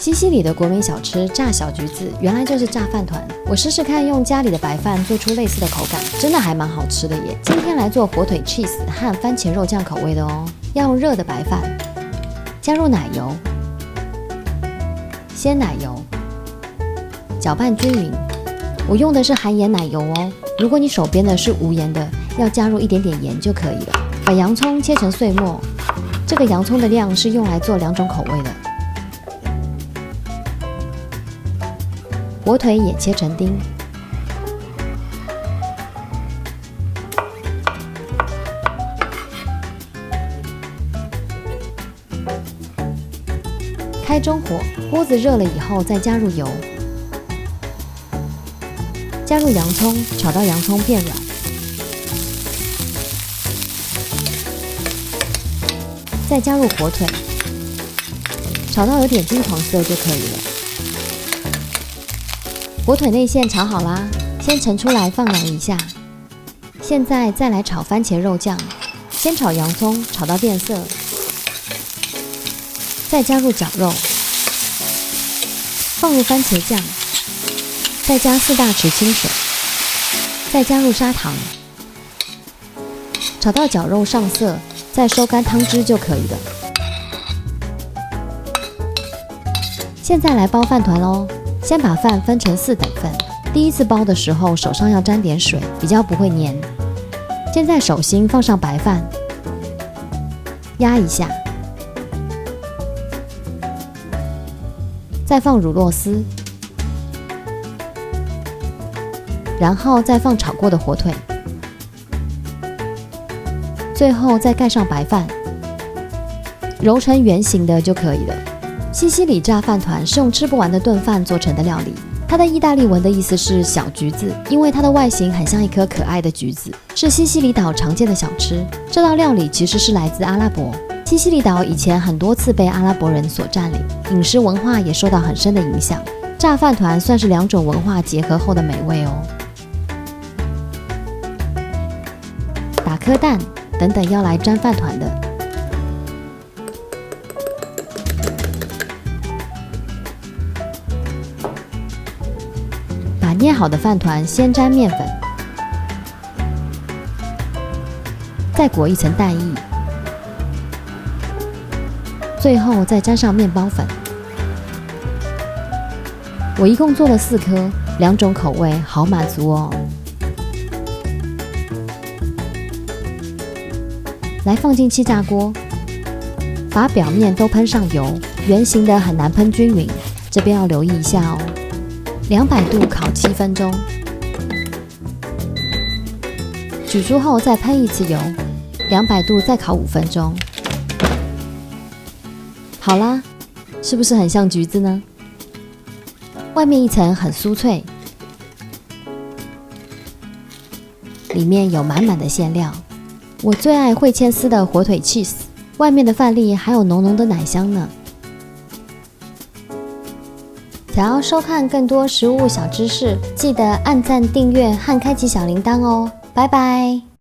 西西里的国民小吃炸小橘子，原来就是炸饭团。我试试看用家里的白饭做出类似的口感，真的还蛮好吃的耶。今天来做火腿 cheese 和番茄肉酱口味的哦。要用热的白饭，加入奶油、鲜奶油，搅拌均匀。我用的是含盐奶油哦，如果你手边的是无盐的，要加入一点点盐就可以了。把洋葱切成碎末，这个洋葱的量是用来做2种口味的。火腿也切成丁，开中火，锅子热了以后再加入油，加入洋葱，炒到洋葱变软，再加入火腿，炒到有点金黄色就可以了。火腿内馅炒好啦，先盛出来放凉一下。现在再来炒番茄肉酱，先炒洋葱，炒到变色，再加入绞肉，放入番茄酱，再加4大匙清水，再加入砂糖，炒到绞肉上色，再收干汤汁就可以了。现在来包饭团咯。先把饭分成4等份，第一次包的时候手上要沾点水，比较不会粘。先在手心放上白饭，压一下，再放乳酪丝，然后再放炒过的火腿，最后再盖上白饭，揉成圆形的就可以了。西西里炸饭团是用吃不完的炖饭做成的料理，它的意大利文的意思是小橘子，因为它的外形很像一颗可爱的橘子，是西西里岛常见的小吃。这道料理其实是来自阿拉伯，西西里岛以前很多次被阿拉伯人所占领，饮食文化也受到很深的影响。炸饭团算是2种文化结合后的美味哦。打颗蛋等等要来沾饭团的。把捏好的饭团先沾面粉，再裹一层蛋液，最后再沾上面包粉。我一共做了4颗，2种口味，好满足哦。来放进气炸锅，把表面都喷上油，圆形的很难喷均匀，这边要留意一下哦。200度烤7分钟，取出后再喷1次油，200度再烤5分钟。好啦，是不是很像橘子呢？外面一层很酥脆，里面有满满的馅料。我最爱会牵丝的火腿 cheese， 外面的饭粒还有浓浓的奶香呢。想要收看更多食物小知识，记得按赞、订阅和开启小铃铛哦！拜拜。